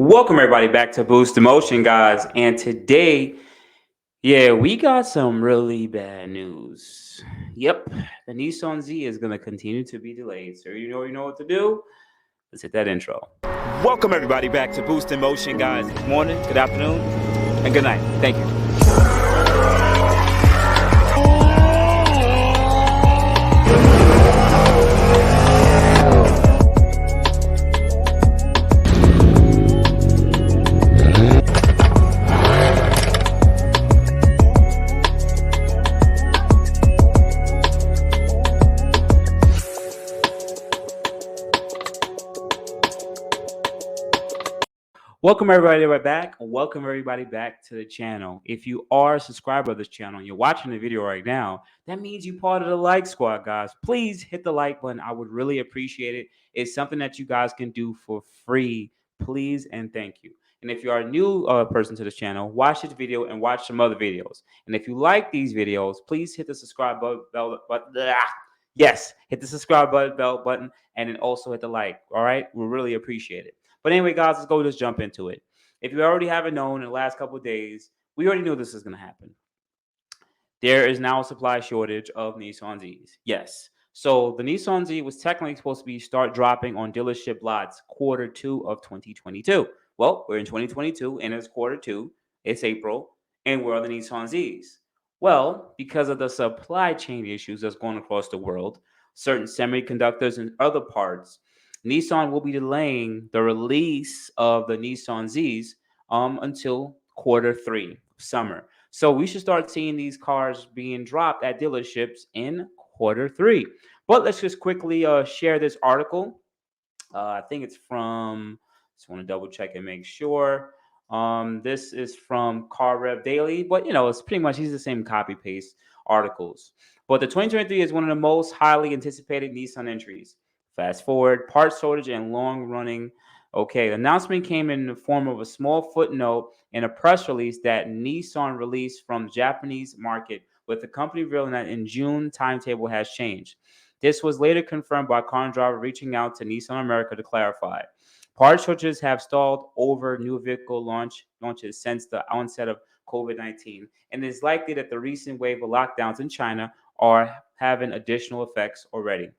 Welcome everybody back to Boost Emotion, guys. And today, we got some really bad news. Yep, the Nissan Z is going to continue to be delayed. So you know what to do. Let's hit that intro. Welcome everybody back to Boost Emotion, guys. Good morning, good afternoon, and good night. Thank you. Welcome everybody back. Welcome everybody back to the channel. If you are a subscriber of this channel and you're watching the video right now, that means you're part of the like squad, guys. Please hit the like button. I would really appreciate it. It's something that you guys can do for free. Please and thank you. And if you are a new person to this channel, watch this video and watch some other videos. And if you like these videos, please hit the subscribe button. Yes, hit the subscribe button and then also hit the like. All right, we really appreciate it. But anyway, guys, let's go just jump into it. If you already haven't known in the last couple of days, we already knew this is going to happen. There is now a supply shortage of Nissan Zs. Yes. So the Nissan Z was technically supposed to start dropping on dealership lots Q2 of 2022. Well, we're in 2022 and it's Q2. It's April and where are the Nissan Zs? Well, because of the supply chain issues that's going across the world, certain semiconductors and other parts, Nissan will be delaying the release of the Nissan Zs until Q3, summer. So we should start seeing these cars being dropped at dealerships in Q3. But let's just quickly share this article. I think it's from, just want to double check and make sure. This is from Car Rev Daily, but it's pretty much these the same copy paste articles. But the 2023 is one of the most highly anticipated Nissan entries. Fast forward, part shortage and long running. Okay, the announcement came in the form of a small footnote in a press release that Nissan released from the Japanese market, with the company revealing that in June timetable has changed. This was later confirmed by car driver reaching out to Nissan America to clarify. Part shortages have stalled over new vehicle launches since the onset of COVID-19, and it is likely that the recent wave of lockdowns in China are having additional effects already.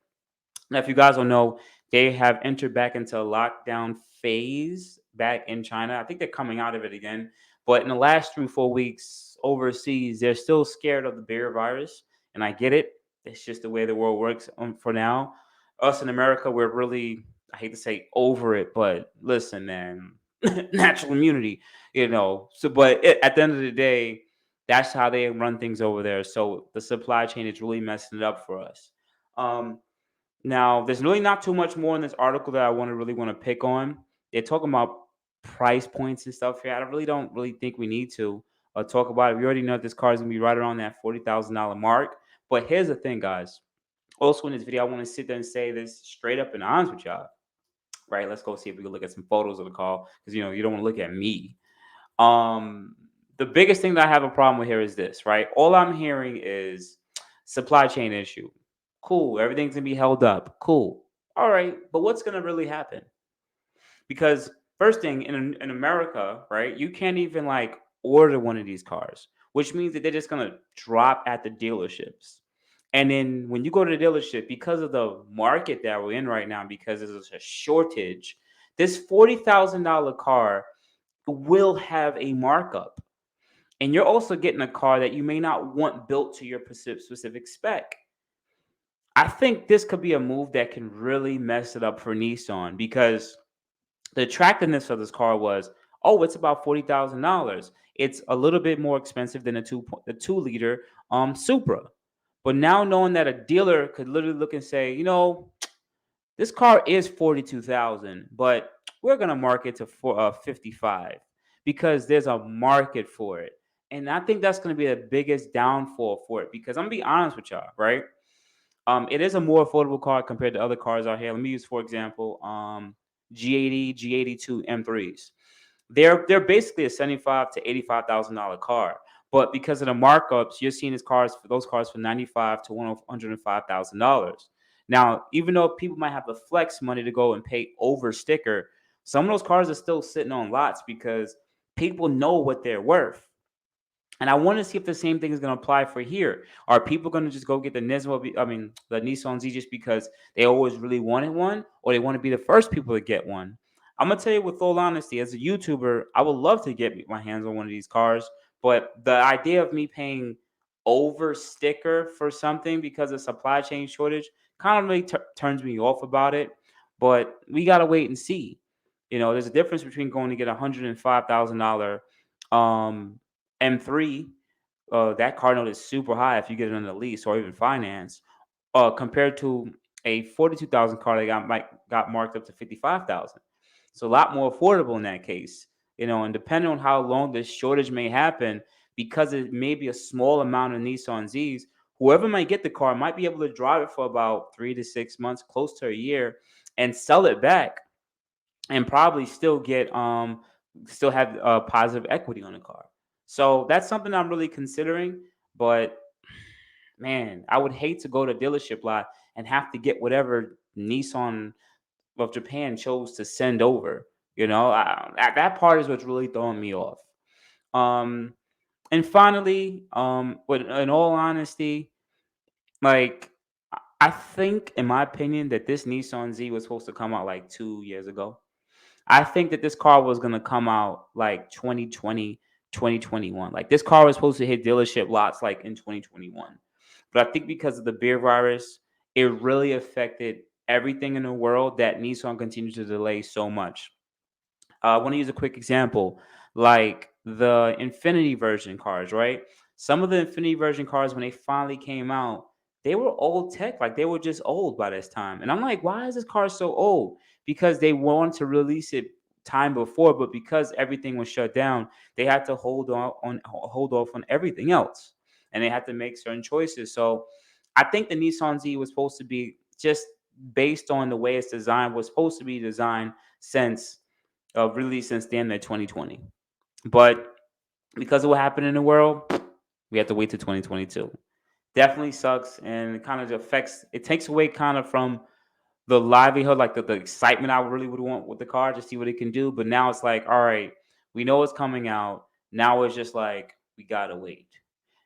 Now, if you guys don't know, they have entered back into a lockdown phase back in China. I think they're coming out of it again. But in the last 3 or 4 weeks overseas, they're still scared of the bear virus. And I get it. It's just the way the world works for now. Us in America, we're really, I hate to say over it, but listen, man, natural immunity, So, but at the end of the day, that's how they run things over there. So the supply chain is really messing it up for us. Now, there's really not too much more in this article that I really want to pick on. They're talking about price points and stuff here. I don't really think we need to talk about it. We already know that this car is gonna be right around that $40,000 mark. But here's the thing, guys. Also, in this video, I want to sit there and say this straight up and honest with y'all. Right? Let's go see if we can look at some photos of the car because you don't want to look at me. The biggest thing that I have a problem with here is this, right? All I'm hearing is supply chain issue. Cool. Everything's going to be held up. Cool. All right. But what's going to really happen? Because first thing in America, right, you can't even order one of these cars, which means that they're just going to drop at the dealerships. And then when you go to the dealership, because of the market that we're in right now, because there's a shortage, this $40,000 car will have a markup. And you're also getting a car that you may not want built to your specific spec. I think this could be a move that can really mess it up for Nissan because the attractiveness of this car was, it's about $40,000. It's a little bit more expensive than the 2-liter Supra. But now knowing that a dealer could literally look and say, this car is $42,000, but we're gonna market to $55 because there's a market for it. And I think that's going to be the biggest downfall for it because I'm going to be honest with y'all, right? It is a more affordable car compared to other cars out here. Let me use, for example, G80, G82 M3s. They're basically a $75,000 to $85,000 car, but because of the markups, you're seeing those cars for $95,000 to $105,000. Now, even though people might have the flex money to go and pay over sticker, Some of those cars are still sitting on lots because people know what they're worth. And I want to see if the same thing is going to apply for here. Are people going to just go get the the Nissan Z just because they always really wanted one, or they want to be the first people to get one? I'm gonna tell you with all honesty, as a YouTuber, I would love to get my hands on one of these cars, but the idea of me paying over sticker for something because of supply chain shortage kind of really turns me off about it. But we gotta wait and see. There's a difference between going to get a $105,000 M3, that car note is super high if you get it on the lease or even finance, compared to a 42,000 car that got marked up to 55,000. So a lot more affordable in that case, and depending on how long this shortage may happen, because it may be a small amount of Nissan Zs, whoever might get the car might be able to drive it for about 3 to 6 months, close to a year, and sell it back and probably still have positive equity on the car. So that's something I'm really considering. But man, I would hate to go to dealership lot and have to get whatever Nissan of Japan chose to send over. That part is what's really throwing me off. And finally, but in all honesty, like, I think, in my opinion, that this Nissan Z was supposed to come out like 2 years ago. I think that this car was going to come out like 2020, 2021. Like, this car was supposed to hit dealership lots like in 2021. But I think because of the beer virus, it really affected everything in the world that Nissan continued to delay so much. I want to use a quick example, like the Infinity version cars, right? Some of the Infinity version cars, when they finally came out, they were old tech. Like, they were just old by this time. And I'm like, why is this car so old? Because they wanted to release it time before, but because everything was shut down, they had to hold off on everything else. And they had to make certain choices. So I think the Nissan Z was supposed to be, just based on the way it's designed, was supposed to be designed since since the end of 2020. But because of what happened in the world, we have to wait to 2022. Definitely sucks, and it kind of takes away kind of from the livelihood, like the excitement I really would want with the car to see what it can do. But now it's like, all right, we know it's coming out. Now it's just like, we gotta wait,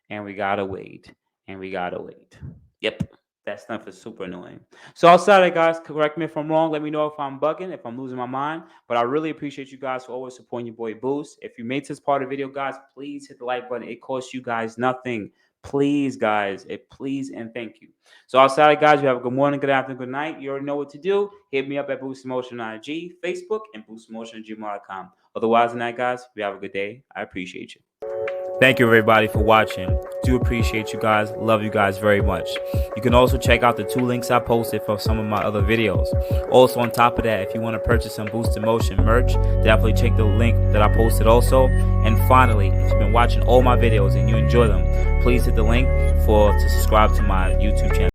and we gotta wait, and we gotta wait. Yep. That stuff is super annoying. So outside of that, guys, correct me if I'm wrong. Let me know if I'm bugging, if I'm losing my mind. But I really appreciate you guys for always supporting your boy Boost. If you made this part of the video, guys, please hit the like button. It costs you guys nothing. Please, guys. Please and thank you. So outside of, guys, you have a good morning, good afternoon, good night. You already know what to do. Hit me up at boostinmotion on IG, Facebook, and boostinmotion@gmail.com. Otherwise than that, guys, you have a good day. I appreciate you. Thank you, everybody, for watching. Do appreciate you guys. Love you guys very much. You can also check out the 2 links I posted for some of my other videos. Also, on top of that, if you want to purchase some Boost in Motion merch, definitely check the link that I posted also. And finally, if you've been watching all my videos and you enjoy them, please hit the link to subscribe to my YouTube channel.